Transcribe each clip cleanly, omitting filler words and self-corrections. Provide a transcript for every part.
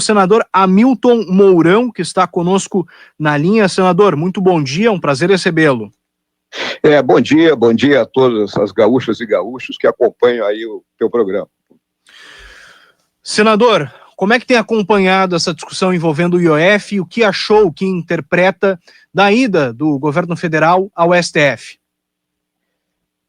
senador Hamilton Mourão, que está conosco na linha. Senador, muito bom dia, um prazer recebê-lo. Bom dia a todas as gaúchas e gaúchos que acompanham aí o teu programa. Senador, como é que tem acompanhado essa discussão envolvendo o IOF e o que achou, o que interpreta da ida do governo federal ao STF?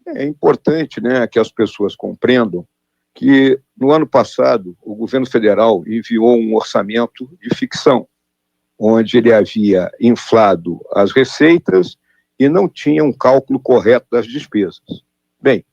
É importante, né, que as pessoas compreendam que no ano passado o governo federal enviou um orçamento de ficção, onde ele havia inflado as receitas e não tinha um cálculo correto das despesas. Bem,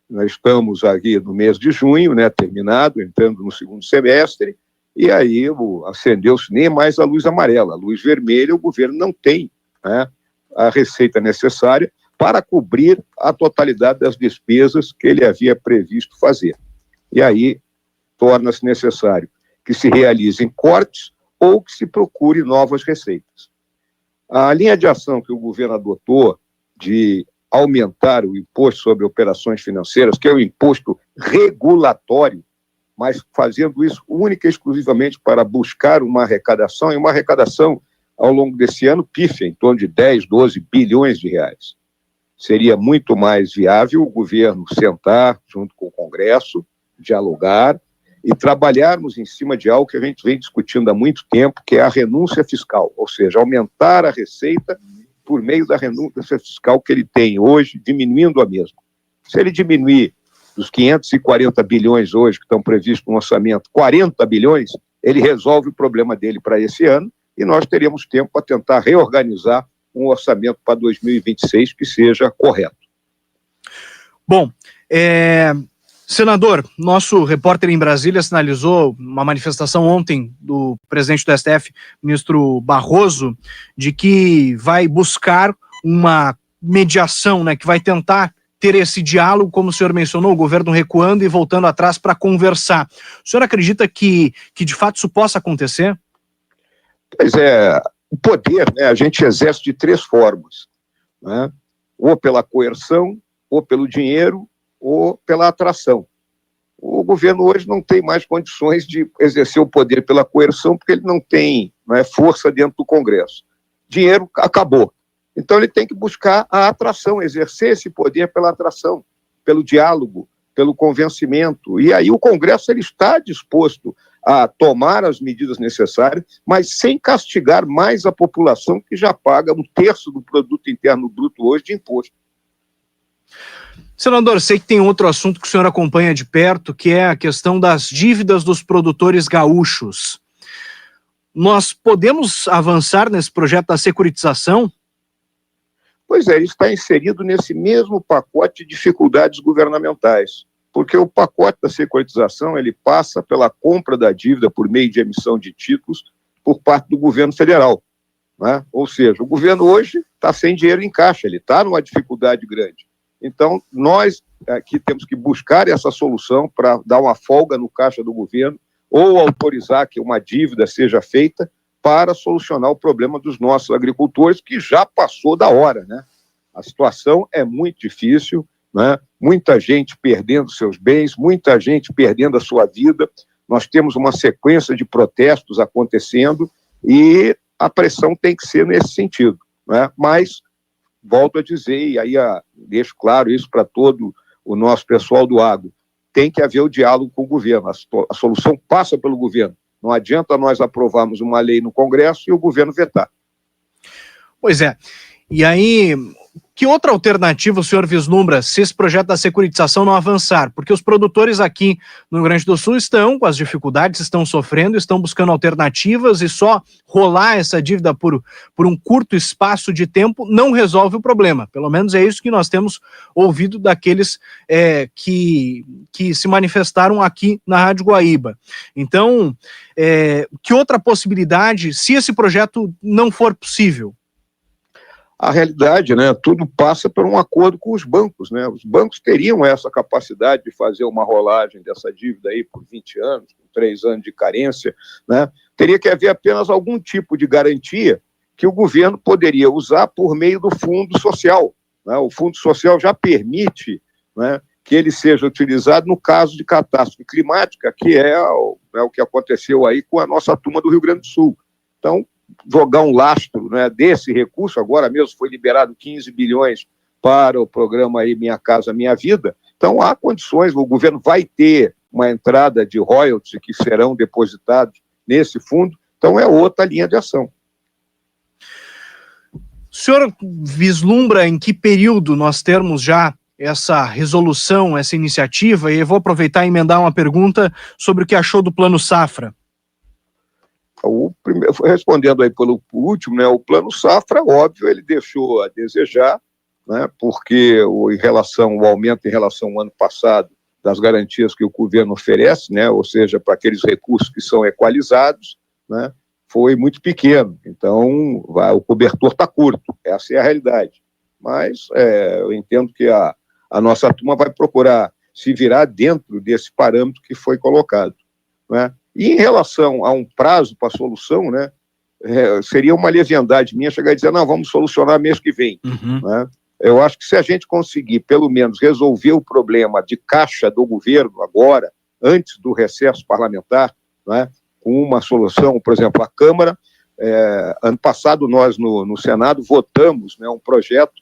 nós estamos aqui no mês de junho, né, terminado, entrando no segundo semestre, e aí acendeu-se nem mais a luz amarela, a luz vermelha. O governo não tem, né, a receita necessária para cobrir a totalidade das despesas que ele havia previsto fazer. E aí torna-se necessário que se realizem cortes ou que se procure novas receitas. A linha de ação que o governo adotou de aumentar o imposto sobre operações financeiras, que é um imposto regulatório, mas fazendo isso única e exclusivamente para buscar uma arrecadação, e uma arrecadação ao longo desse ano pífia, em torno de 10, 12 bilhões de reais. Seria muito mais viável o governo sentar junto com o Congresso, dialogar e trabalharmos em cima de algo que a gente vem discutindo há muito tempo, que é a renúncia fiscal, ou seja, aumentar a receita por meio da renúncia fiscal que ele tem hoje, diminuindo a mesma. Se ele diminuir dos 540 bilhões hoje que estão previstos no orçamento, 40 bilhões, ele resolve o problema dele para esse ano e nós teríamos tempo para tentar reorganizar um orçamento para 2026 que seja correto. Bom, senador, nosso repórter em Brasília sinalizou uma manifestação ontem do presidente do STF, ministro Barroso, de que vai buscar uma mediação, né, que vai tentar ter esse diálogo, como o senhor mencionou, o governo recuando e voltando atrás para conversar. O senhor acredita que de fato isso possa acontecer? Pois é, o poder, né, a gente exerce de três formas, né? Ou pela coerção, ou pelo dinheiro, ou pela atração. O governo hoje não tem mais condições de exercer o poder pela coerção, porque ele não tem, né, força dentro do Congresso. Dinheiro acabou. Então ele tem que buscar a atração, exercer esse poder pela atração, pelo diálogo, pelo convencimento. E aí o Congresso ele está disposto a tomar as medidas necessárias, mas sem castigar mais a população que já paga 1/3 do produto interno bruto hoje de imposto. Senador, sei que tem outro assunto que o senhor acompanha de perto, que é a questão das dívidas dos produtores gaúchos. Nós podemos avançar nesse projeto da securitização? Pois é, isso está inserido nesse mesmo pacote de dificuldades governamentais, porque o pacote da securitização ele passa pela compra da dívida por meio de emissão de títulos por parte do governo federal, né? Ou seja, o governo hoje está sem dinheiro em caixa, ele está numa dificuldade grande. Então, nós aqui temos que buscar essa solução para dar uma folga no caixa do governo ou autorizar que uma dívida seja feita para solucionar o problema dos nossos agricultores, que já passou da hora, né? A situação é muito difícil, né? Muita gente perdendo seus bens, muita gente perdendo a sua vida. Nós temos uma sequência de protestos acontecendo e a pressão tem que ser nesse sentido, né? Mas volto a dizer, e aí deixo claro isso para todo o nosso pessoal do agro, tem que haver o diálogo com o governo, a solução passa pelo governo. Não adianta nós aprovarmos uma lei no Congresso e o governo vetar. Pois é, e aí, que outra alternativa o senhor vislumbra se esse projeto da securitização não avançar? Porque os produtores aqui no Rio Grande do Sul estão com as dificuldades, estão sofrendo, estão buscando alternativas e só rolar essa dívida por um curto espaço de tempo não resolve o problema. Pelo menos é isso que nós temos ouvido daqueles que se manifestaram aqui na Rádio Guaíba. Então, que outra possibilidade, se esse projeto não for possível? A realidade, né, tudo passa por um acordo com os bancos, né? Os bancos teriam essa capacidade de fazer uma rolagem dessa dívida aí por 20 anos, com 3 anos de carência, né? Teria que haver apenas algum tipo de garantia que o governo poderia usar por meio do Fundo Social, né? O Fundo Social já permite, né, que ele seja utilizado no caso de catástrofe climática, que é o que aconteceu aí com a nossa turma do Rio Grande do Sul. Então, jogar um lastro, né, desse recurso, agora mesmo foi liberado 15 bilhões para o programa aí Minha Casa Minha Vida, então há condições, o governo vai ter uma entrada de royalties que serão depositados nesse fundo, então é outra linha de ação. O senhor vislumbra em que período nós termos já essa resolução, essa iniciativa? E eu vou aproveitar e emendar uma pergunta sobre o que achou do Plano Safra. Respondendo aí pelo último, né, o Plano Safra, óbvio, ele deixou a desejar, né, porque o aumento em relação ao ano passado das garantias que o governo oferece, né, ou seja, para aqueles recursos que são equalizados, né, foi muito pequeno. Então, o cobertor está curto, essa é a realidade. Mas eu entendo que a nossa turma vai procurar se virar dentro desse parâmetro que foi colocado, né? E em relação a um prazo para a solução, né, seria uma leviandade minha chegar e dizer, não, vamos solucionar mês que vem. Né? Eu acho que se a gente conseguir, pelo menos, resolver o problema de caixa do governo agora, antes do recesso parlamentar, né, com uma solução, por exemplo, a Câmara, ano passado nós no Senado votamos, né, um projeto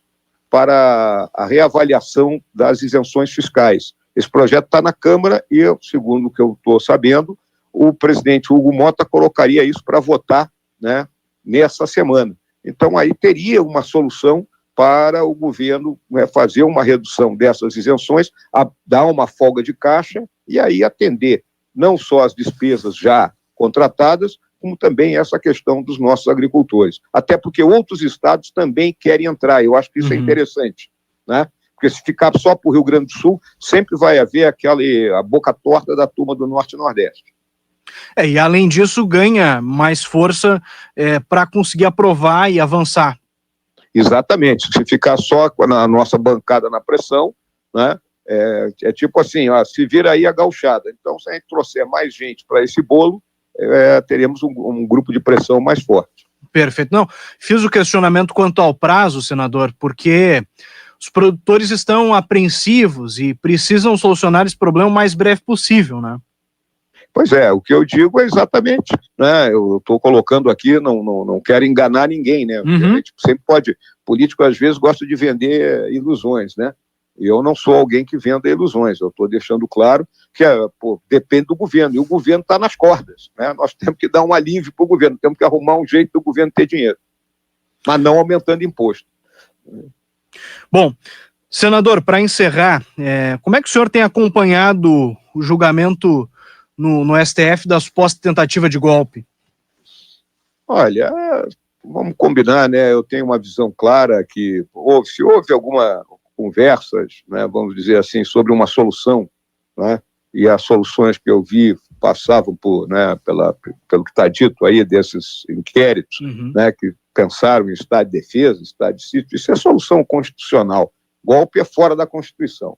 para a reavaliação das isenções fiscais. Esse projeto está na Câmara e, segundo o que eu estou sabendo, o presidente Hugo Mota colocaria isso para votar, né, nessa semana. Então, aí teria uma solução para o governo, né, fazer uma redução dessas isenções, dar uma folga de caixa e aí atender não só as despesas já contratadas, como também essa questão dos nossos agricultores. Até porque outros estados também querem entrar, eu acho que isso é interessante, né? Porque se ficar só para o Rio Grande do Sul, sempre vai haver a boca torta da turma do Norte e Nordeste. E além disso, ganha mais força para conseguir aprovar e avançar. Exatamente. Se ficar só com a nossa bancada na pressão, né, é tipo assim, ó, se vira aí a gauchada. Então, se a gente trouxer mais gente para esse bolo, teremos um grupo de pressão mais forte. Perfeito. Não, fiz o questionamento quanto ao prazo, senador, porque os produtores estão apreensivos e precisam solucionar esse problema o mais breve possível, né? Pois é, o que eu digo é exatamente, né? Eu estou colocando aqui, não quero enganar ninguém, né? A gente sempre pode, político às vezes gosta de vender ilusões, né? E eu não sou alguém que venda ilusões, eu estou deixando claro que depende do governo, e o governo está nas cordas, né? Nós temos que dar um alívio para o governo, temos que arrumar um jeito do governo ter dinheiro, mas não aumentando imposto. Bom, senador, para encerrar, como é que o senhor tem acompanhado o julgamento no STF da suposta tentativa de golpe? Olha, vamos combinar, né? Eu tenho uma visão clara que se houve alguma conversas, né, vamos dizer assim, sobre uma solução, né, e as soluções que eu vi passavam né, pelo que está dito aí desses inquéritos, né, que pensaram em estado de defesa, estado de sítio, isso é solução constitucional. Golpe é fora da Constituição,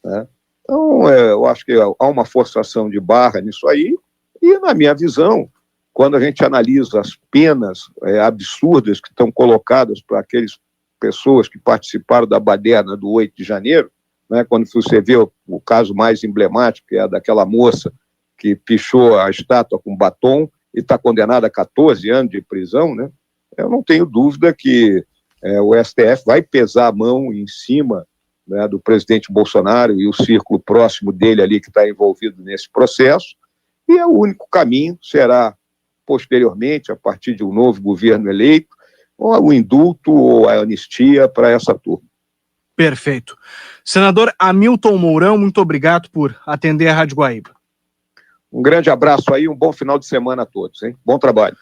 né? Então, eu acho que há uma forçação de barra nisso aí, e na minha visão, quando a gente analisa as penas absurdas que estão colocadas para aqueles pessoas que participaram da baderna do 8 de janeiro, né, quando você vê o caso mais emblemático, que é daquela moça que pichou a estátua com batom e está condenada a 14 anos de prisão, né, eu não tenho dúvida que o STF vai pesar a mão em cima, né, do presidente Bolsonaro e o círculo próximo dele ali que está envolvido nesse processo, e o único caminho será, posteriormente, a partir de um novo governo eleito, ou o indulto ou a anistia para essa turma. Perfeito. Senador Hamilton Mourão, muito obrigado por atender a Rádio Guaíba. Um grande abraço aí, um bom final de semana a todos, hein? Bom trabalho.